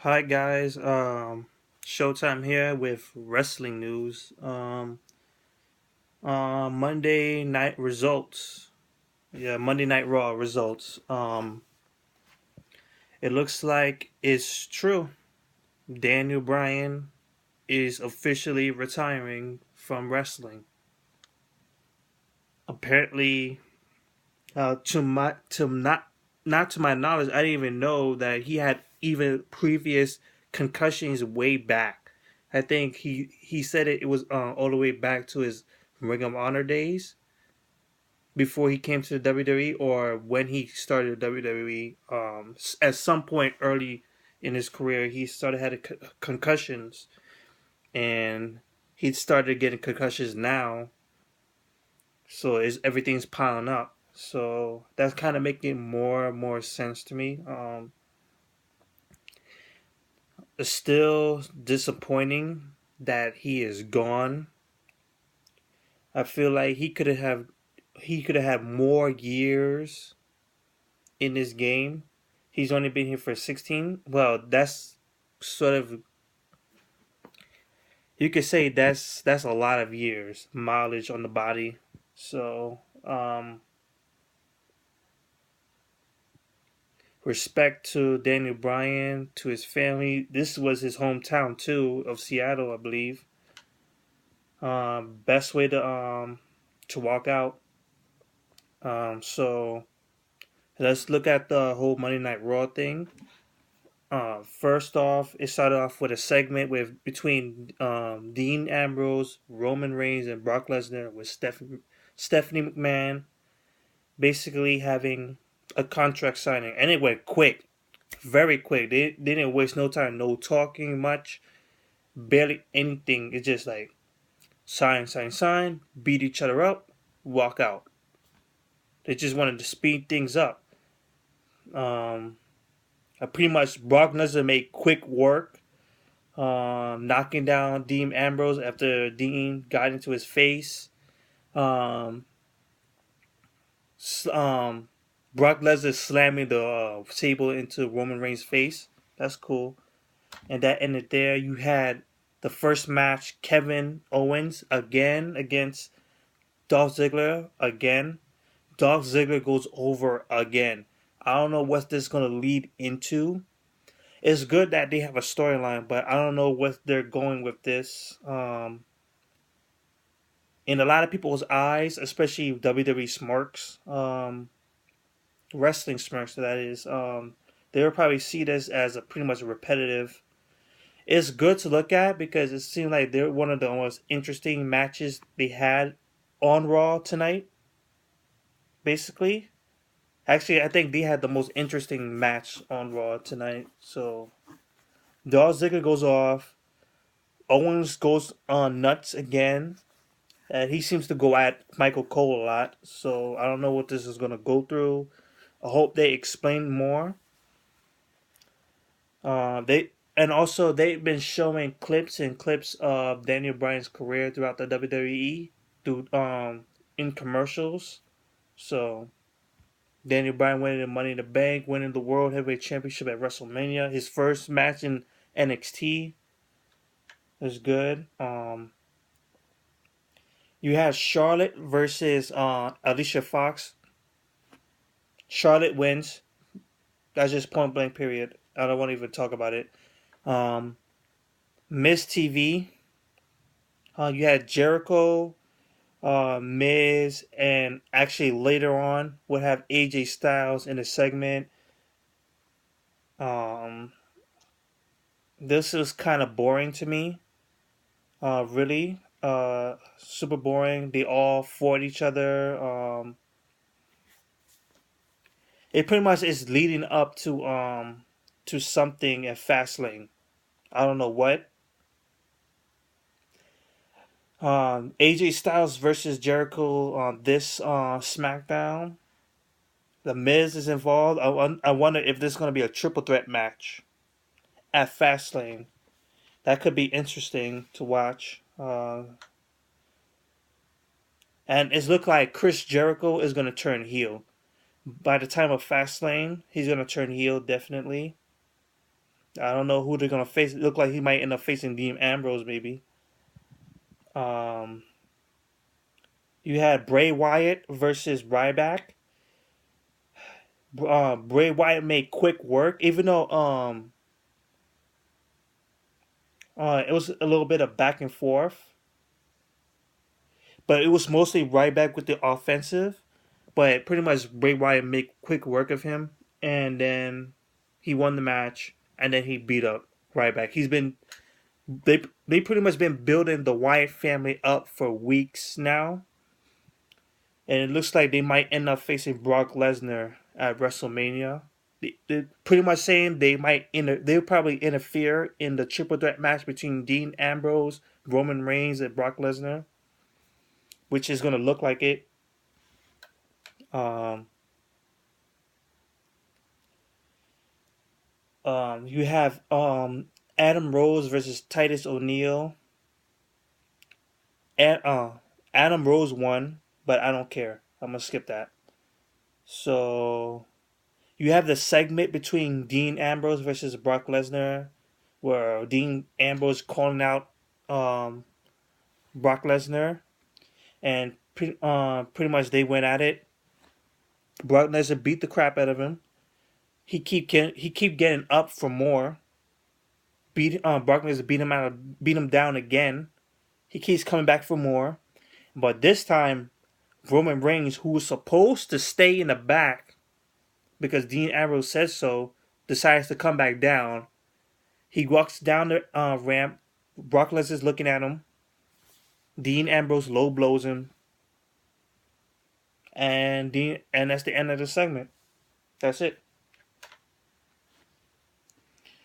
Hi guys, Showtime here with wrestling news. Monday night results. Yeah, Monday Night Raw results. It looks like it's true. Daniel Bryan is officially retiring from wrestling. Apparently, to not to my knowledge, I didn't even know that he had even previous concussions way back. I think he said it was all the way back to his Ring of Honor days before he came to the WWE or when he started WWE. At some point early in his career, he started having concussions, and he started getting concussions now. So everything's piling up. So that's kind of making more and more sense to me. It's still disappointing that he is gone. I feel like he could have had more years in this game. He's only been here for 16. Well, that's sort of, you could say that's a lot of years mileage on the body. So respect to Daniel Bryan, to his family. This was his hometown too, of Seattle, I believe. Best way to walk out. So let's look at the whole Monday Night Raw thing. First off, it started off with a segment with between Dean Ambrose, Roman Reigns, and Brock Lesnar with Stephanie McMahon basically having a contract signing, and it went quick, very quick. They didn't waste no time, no talking much, barely anything. It's just like sign, sign, sign, beat each other up, walk out. They just wanted to speed things up. Um, Pretty much Brock Lesnar made quick work, knocking down Dean Ambrose after Dean got into his face. Um, s- um, Brock Lesnar slamming the table into Roman Reigns' face. That's cool. And that ended there. You had the first match, Kevin Owens again against Dolph Ziggler again. Dolph Ziggler goes over again. I don't know what this is going to lead into. It's good that they have a storyline, but I don't know what they're going with this. In a lot of people's eyes, especially WWE smarks, wrestling smarks, that is, they will probably see this as a pretty much repetitive. It's good to look at because it seemed like they're one of the most interesting matches they had on Raw tonight. Basically, actually, I think they had the most interesting match on Raw tonight. So Dolph Ziggler goes off. Owens goes on nuts again. He seems to go at Michael Cole a lot, so I don't know what this is going to go through. I hope they explain more. They and also they've been showing clips and clips of Daniel Bryan's career throughout the WWE through in commercials. So Daniel Bryan winning the Money in the Bank, winning the World Heavyweight Championship at WrestleMania, his first match in NXT is good. You had Charlotte versus Alicia Fox. Charlotte wins. That's just point blank. Period. I don't want to even talk about it. Um, Miss TV. You had Jericho, Miz, and actually later on we'll have AJ Styles in a segment. Um, this is kind of boring to me. Really, super boring. They all fought each other. It pretty much is leading up to something at Fastlane. I don't know what. AJ Styles versus Jericho on this SmackDown. The Miz is involved. I wonder if this is going to be a triple threat match at Fastlane. That could be interesting to watch. And it's looked like Chris Jericho is going to turn heel. By the time of Fastlane, he's going to turn heel definitely. I don't know who they're gonna face. It look like he might end up facing Dean Ambrose maybe. Um, you had Bray Wyatt versus Ryback. Bray Wyatt made quick work, even though it was a little bit of back and forth, but it was mostly Ryback with the offensive. But pretty much Bray Wyatt made quick work of him, and then he won the match, and then he beat up Ryback. They pretty much been building the Wyatt family up for weeks now, and it looks like they might end up facing Brock Lesnar at WrestleMania. They're pretty much saying they'll probably interfere in the triple threat match between Dean Ambrose, Roman Reigns, and Brock Lesnar, which is gonna look like it. Um, you have Adam Rose versus Titus O'Neil. And Adam Rose won, but I don't care. I'm gonna skip that. So you have the segment between Dean Ambrose versus Brock Lesnar, where Dean Ambrose calling out um, Brock Lesnar, and pretty much they went at it. Brock Lesnar beat the crap out of him. He keep getting up for more. Brock Lesnar beat him down again. He keeps coming back for more, but this time Roman Reigns, who was supposed to stay in the back because Dean Ambrose says so, decides to come back down. He walks down the ramp. Brock Lesnar's looking at him. Dean Ambrose low blows him, and that's the end of the segment. That's it.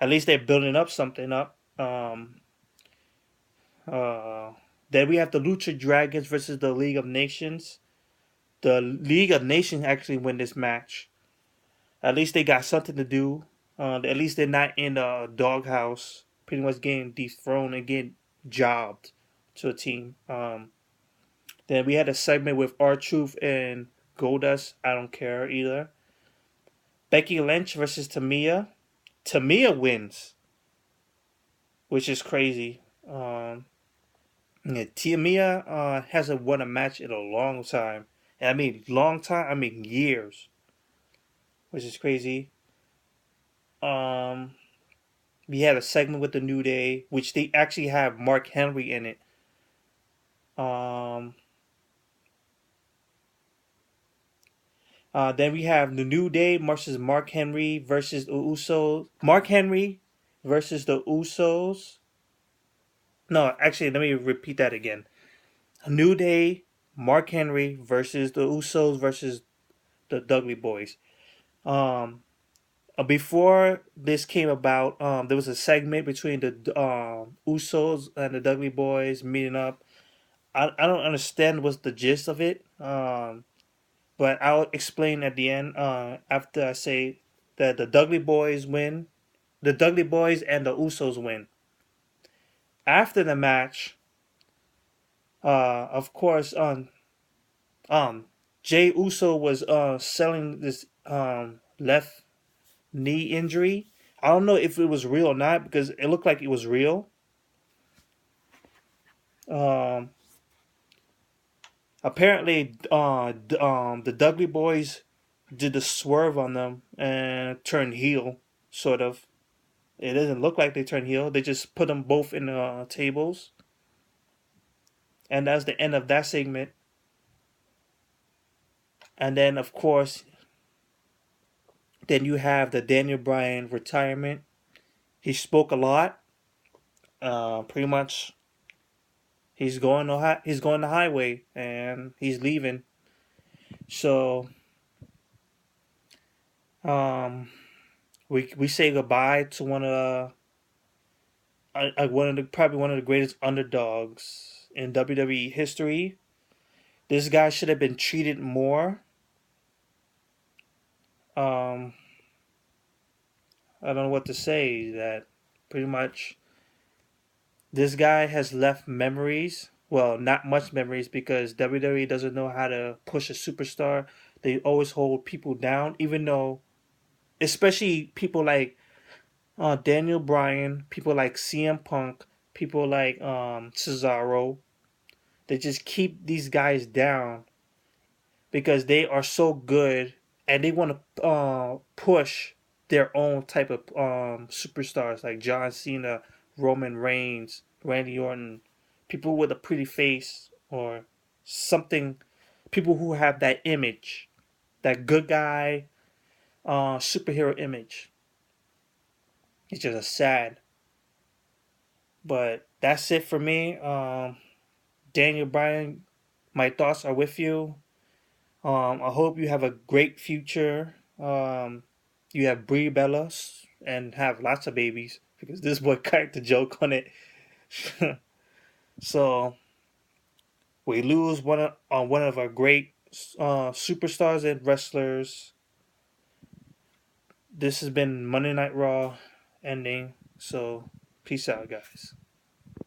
At least they're building up something up. Uh, then we have the Lucha Dragons versus the League of Nations. The League of Nations actually win this match. At least they got something to do. At least they're not in a doghouse, pretty much getting dethroned and getting jobbed to a team. Then we had a segment with R-Truth and Goldust. I don't care either. Becky Lynch versus Tamia. Tamia wins, which is crazy. Yeah, Tamia hasn't won a match in a long time. And I mean long time, I mean years, which is crazy. Um, we had a segment with the New Day, which they actually have Mark Henry in it. Um, then we have the New Day versus Mark Henry versus the Usos. Mark Henry versus the Usos. No, actually, let me repeat that again. New Day, Mark Henry versus the Usos versus the Dudley Boys. Um, Before this came about, there was a segment between the Usos and the Dudley Boys meeting up. I don't understand what's the gist of it, but I'll explain at the end after I say that the Dudley Boys win. The Dudley Boys and the Usos win. After the match, of course, um, Jay Uso was selling this left knee injury. I don't know if it was real or not because it looked like it was real. Um, Apparently, the Dudley Boys did the swerve on them and turned heel, sort of. It doesn't look like they turned heel. They just put them both in the tables, and that's the end of that segment. And then, of course, then you have the Daniel Bryan retirement. He spoke a lot. Pretty much, he's going the highway, and he's leaving. So, um, we say goodbye to probably one of the greatest underdogs in WWE history. This guy should have been treated more. Um, I don't know what to say. That pretty much this guy has left memories. Well, not much memories because WWE doesn't know how to push a superstar. They always hold people down, even though, especially people like Daniel Bryan, people like CM Punk, people like Cesaro. They just keep these guys down because they are so good and they want to push their own type of superstars like John Cena, Roman Reigns, Randy Orton, people with a pretty face or something, people who have that image, that good guy superhero image. It's just a sad. But that's it for me. Daniel Bryan, my thoughts are with you. I hope you have a great future. You have Brie Bellas and have lots of babies because this boy cracked the joke on it. So we lose one of our great superstars and wrestlers. This has been Monday Night Raw ending. So peace out, guys.